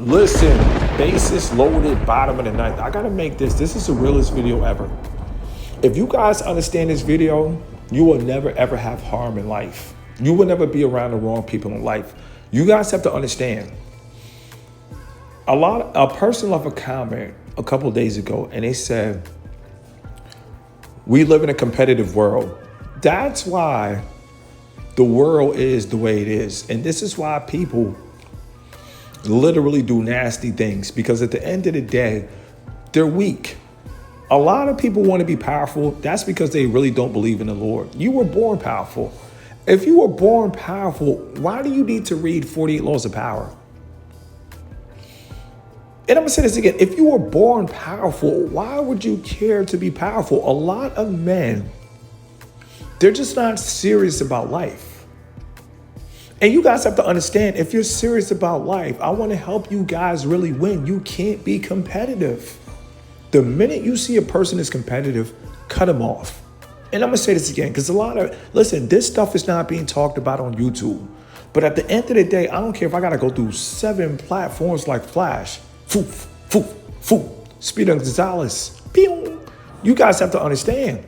Listen, bases loaded, bottom of the ninth. I gotta make this. This is the realest video ever. If you guys understand this video, you will never ever have harm in life. You will never be around the wrong people in life. You guys have to understand. A person left a comment a couple of days ago, and they said, "We live in a competitive world." That's why the world is the way it is, and this is why people literally do nasty things, because at the end of the day, they're weak. A lot of people want to be powerful. That's because they really don't believe in the Lord. You were born powerful. If you were born powerful, why do you need to read 48 Laws of Power? And I'm going to say this again. If you were born powerful, why would you care to be powerful? A lot of men, they're just not serious about life. And you guys have to understand, if you're serious about life, I want to help you guys really win. You can't be competitive. The minute you see a person is competitive, cut them off. And I'm going to say this again, because listen, this stuff is not being talked about on YouTube. But at the end of the day, I don't care if I got to go through 7 platforms like Flash. Foof, foof, foof. Speedy Gonzalez. Pew. You guys have to understand,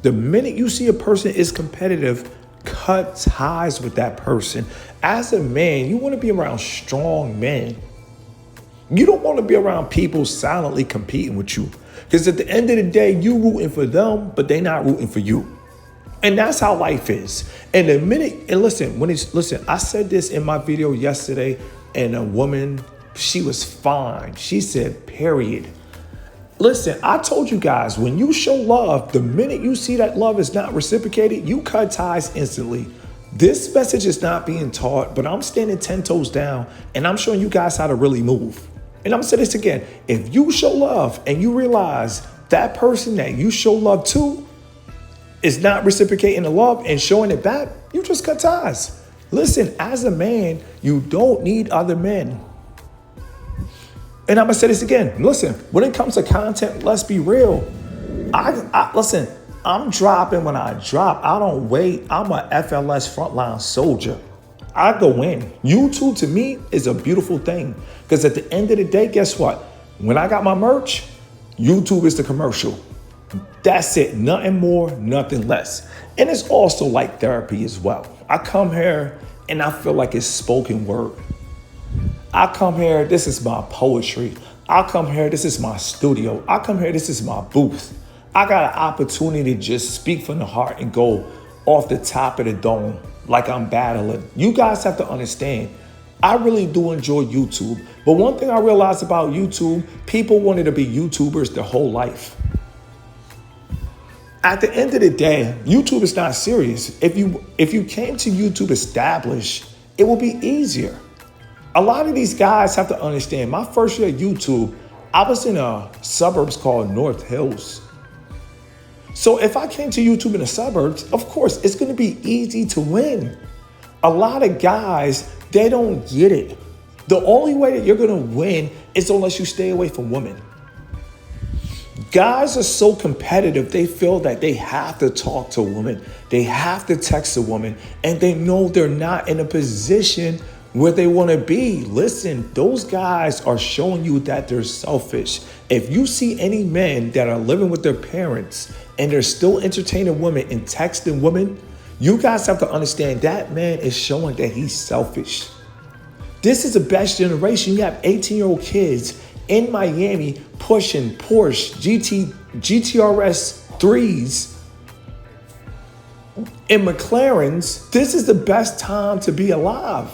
the minute you see a person is competitive, cut ties with that person. As a man, you want to be around strong men. You don't want to be around people silently competing with you, because at the end of the day, you rooting for them, but they not rooting for you. And that's how life is. And the minute, and listen, I said this in my video yesterday, and a woman, she was fine. She said, period. Listen, I told you guys, when you show love, the minute you see that love is not reciprocated, you cut ties instantly. This message is not being taught, but I'm standing 10 toes down, and I'm showing you guys how to really move. And I'm going to say this again. If you show love and you realize that person that you show love to is not reciprocating the love and showing it back, you just cut ties. Listen, as a man, you don't need other men. And I'm going to say this again. Listen, when it comes to content, let's be real. Listen, I'm dropping when I drop. I don't wait. I'm a FLS frontline soldier. I go in. YouTube to me is a beautiful thing, because at the end of the day, guess what? When I got my merch, YouTube is the commercial. That's it. Nothing more, nothing less. And it's also like therapy as well. I come here and I feel like it's spoken word. I come here, this is my poetry. I come here, this is my studio. I come here, this is my booth. I got an opportunity to just speak from the heart and go off the top of the dome like I'm battling. You guys have to understand, I really do enjoy YouTube. But one thing I realized about YouTube, people wanted to be YouTubers their whole life. At the end of the day, YouTube is not serious. If you came to YouTube established, it will be easier. A lot of these guys have to understand, my first year at YouTube, I was in a suburbs called North Hills. So if I came to YouTube in the suburbs, of course, it's going to be easy to win. A lot of guys, they don't get it. The only way that you're going to win is unless you stay away from women. Guys are so competitive, they feel that they have to talk to a woman. They have to text a woman, and they know they're not in a position where they want to be. Listen, those guys are showing you that they're selfish. If you see any men that are living with their parents and they're still entertaining women and texting women, you guys have to understand that man is showing that he's selfish. This is the best generation. You have 18-year-old kids in Miami pushing Porsche GTRS 3s and McLarens. This is the best time to be alive.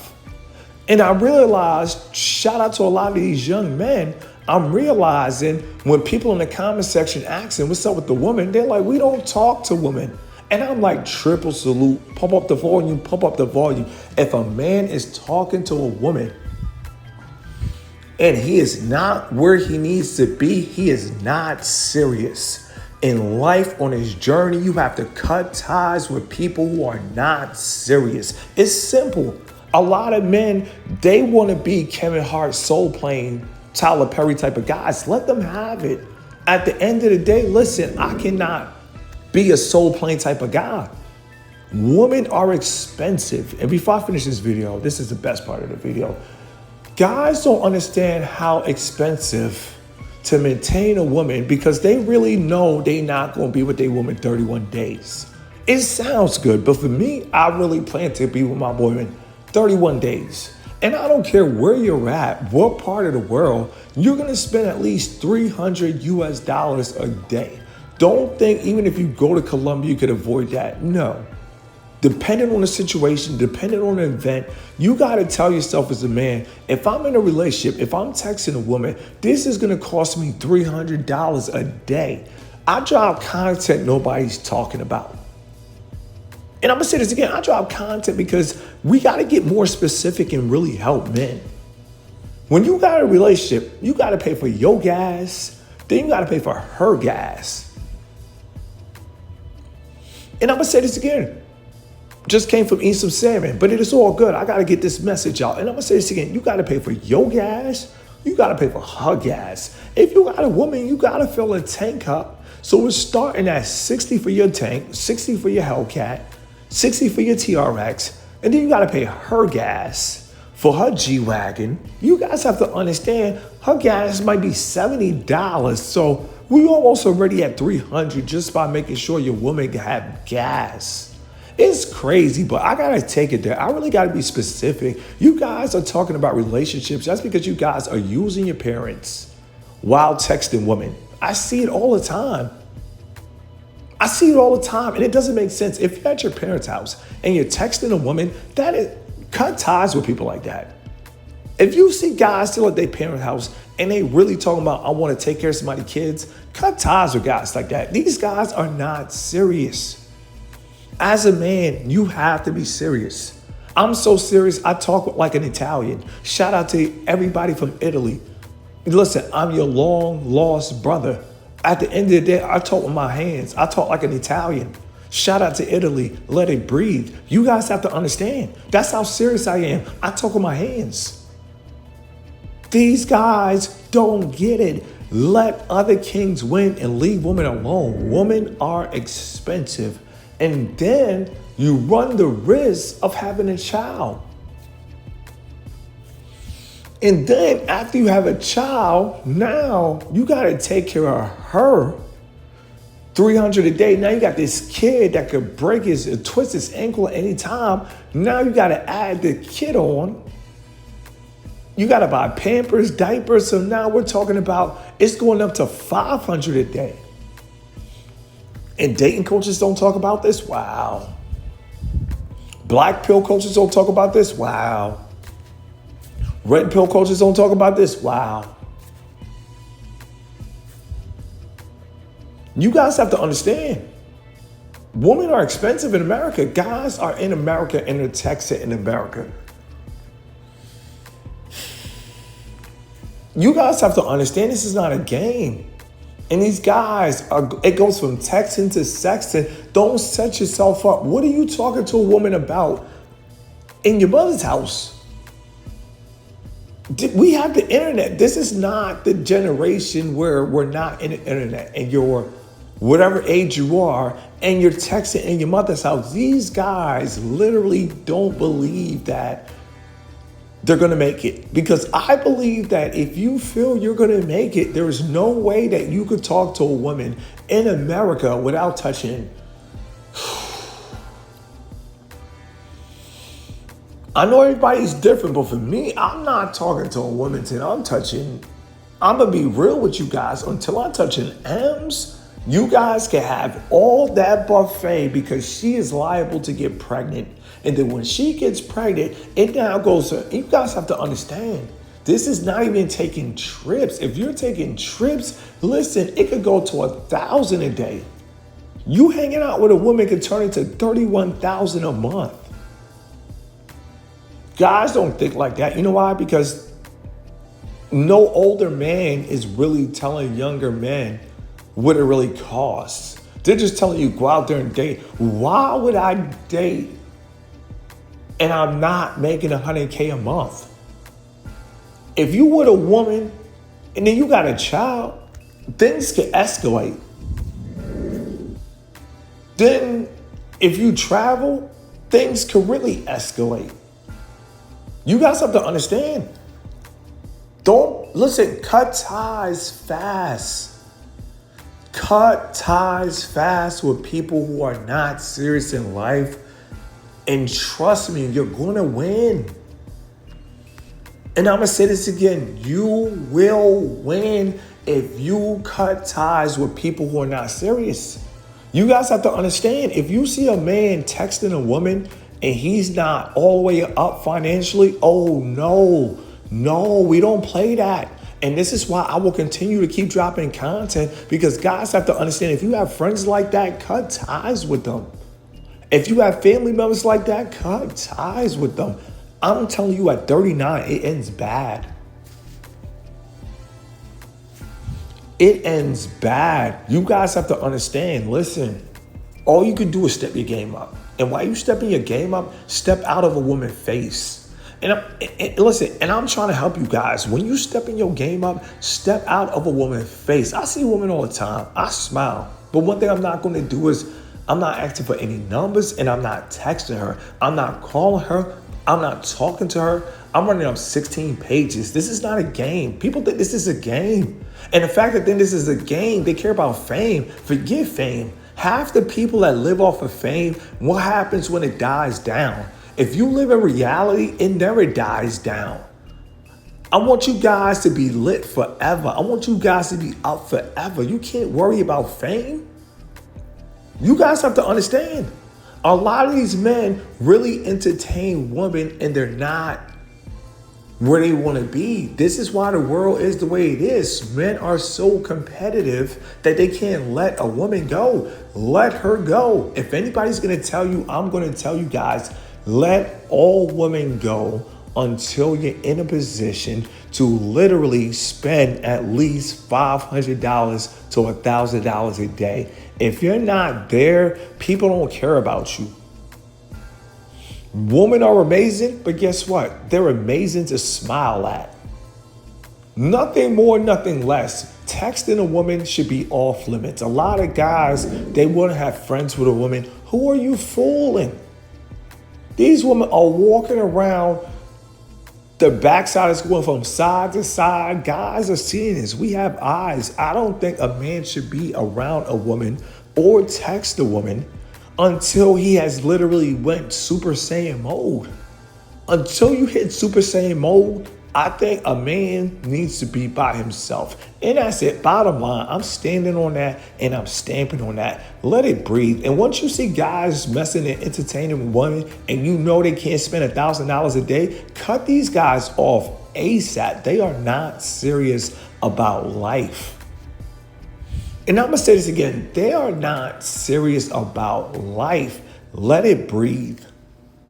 And I realized, shout out to a lot of these young men, I'm realizing when people in the comment section asking what's up with the woman, they're like, we don't talk to women. And I'm like, triple salute, pump up the volume, pump up the volume. If a man is talking to a woman and he is not where he needs to be, he is not serious. In life, on his journey, you have to cut ties with people who are not serious. It's simple. A lot of men, they want to be Kevin Hart, Soul Plane, Tyler Perry type of guys. Let them have it. At the end of the day, listen, I cannot be a Soul Plane type of guy. Women are expensive. And before I finish this video, this is the best part of the video. Guys don't understand how expensive to maintain a woman because they really know they not going to be with their woman 31 days. It sounds good, but for me, I really plan to be with my woman 31 days. And I don't care where you're at, what part of the world, you're going to spend at least $300 a day. Don't think even if you go to Colombia, you could avoid that. No. Depending on the situation, depending on the event, you got to tell yourself as a man, if I'm in a relationship, if I'm texting a woman, this is going to cost me $300 a day. I drop content nobody's talking about. And I'm going to say this again, I drop content because we got to get more specific and really help men. When you got a relationship, you got to pay for your gas, then you got to pay for her gas. And I'm going to say this again. Just came from eating some salmon, but it is all good. I got to get this message out. And I'm going to say this again. You got to pay for your gas. You got to pay for her gas. If you got a woman, you got to fill a tank up. So we're starting at 60 for your tank, 60 for your Hellcat, 60 for your TRX, and then you got to pay her gas for her G-Wagon. You guys have to understand her gas might be $70. So we almost already at $300 just by making sure your woman can have gas. It's crazy, but I got to take it there. I really got to be specific. You guys are talking about relationships. That's because you guys are using your parents while texting women. I see it all the time. I see it all the time, and it doesn't make sense. If you're at your parents' house and you're texting a woman, cut ties with people like that. If you see guys still at their parents' house and they really talking about, I want to take care of somebody's kids, cut ties with guys like that. These guys are not serious. As a man, you have to be serious. I'm so serious, I talk like an Italian. Shout out to everybody from Italy. Listen, I'm your long lost brother. At the end of the day, I talk with my hands. I talk like an Italian. Shout out to Italy. Let it breathe. You guys have to understand. That's how serious I am. I talk with my hands. These guys don't get it. Let other kings win and leave women alone. Women are expensive. And then you run the risk of having a child. And then after you have a child, now you got to take care of her. $300 a day. Now you got this kid that could twist his ankle at any time. Now you got to add the kid on. You got to buy Pampers, diapers. So now we're talking about it's going up to $500 a day. And dating coaches don't talk about this? Wow. Black pill coaches don't talk about this? Wow. Red pill coaches don't talk about this? Wow. You guys have to understand. Women are expensive in America. Guys are in America and they're texting in America. You guys have to understand this is not a game. And these guys, it goes from texting to sexting. Don't set yourself up. What are you talking to a woman about in your mother's house? We have the internet. This is not the generation where we're not in the internet and you're whatever age you are and you're texting in your mother's house. These guys literally don't believe that they're going to make it. Because I believe that if you feel you're going to make it, there is no way that you could talk to a woman in America without touching. I know everybody's different, but for me, I'm not talking to a woman until I'm touching. I'm going to be real with you guys. Until I'm touching M's, you guys can have all that buffet because she is liable to get pregnant. And then when she gets pregnant, it now goes to, you guys have to understand, this is not even taking trips. If you're taking trips, listen, it could go to $1,000 a day. You hanging out with a woman could turn into $31,000 a month. Guys don't think like that. You know why? Because no older man is really telling younger men what it really costs. They're just telling you, go out there and date. Why would I date and I'm not making $100K a month? If you with a woman and then you got a child, things can escalate. Then if you travel, things can really escalate. You guys have to understand. Don't listen, cut ties fast. Cut ties fast with people who are not serious in life. And trust me, you're going to win. And I'm going to say this again. You will win if you cut ties with people who are not serious. You guys have to understand, if you see a man texting a woman and he's not all the way up financially, oh no, we don't play that. And this is why I will continue to keep dropping content, because guys have to understand, if you have friends like that, cut ties with them. If you have family members like that, cut ties with them. I'm telling you, at 39, it ends bad. It ends bad. You guys have to understand, listen, all you can do is step your game up. And while you stepping your game up, step out of a woman's face. And listen, and I'm trying to help you guys. When you step in your game up, step out of a woman's face. I see women all the time. I smile. But one thing I'm not going to do is I'm not asking for any numbers, and I'm not texting her. I'm not calling her. I'm not talking to her. I'm running up 16 pages. This is not a game. People think this is a game. And the fact that then this is a game, they care about fame. Forget fame. Half the people that live off of fame, what happens when it dies down? If you live in reality, it never dies down. I want you guys to be lit forever. I want you guys to be up forever. You can't worry about fame. You guys have to understand. A lot of these men really entertain women, and they're not where they want to be. This is why the world is the way it is. Men are so competitive that they can't let a woman go. Let her go. If anybody's going to tell you, I'm going to tell you guys, let all women go until you're in a position to literally spend at least $500 to $1,000 a day. If you're not there, people don't care about you. Women are amazing, but guess what? They're amazing to smile at. Nothing more, nothing less. Texting a woman should be off limits. A lot of guys, they want to have friends with a woman. Who are you fooling? These women are walking around. The backside is going from side to side. Guys are seeing this. We have eyes. I don't think a man should be around a woman or text a woman until he has literally went Super Saiyan mode. Until you hit Super Saiyan mode, I think a man needs to be by himself. And that's it. Bottom line, I'm standing on that and I'm stamping on that. Let it breathe. And once you see guys messing and entertaining women and you know they can't spend $1,000 a day, cut these guys off ASAP. They are not serious about life. And I'm going to say this again. They are not serious about life. Let it breathe.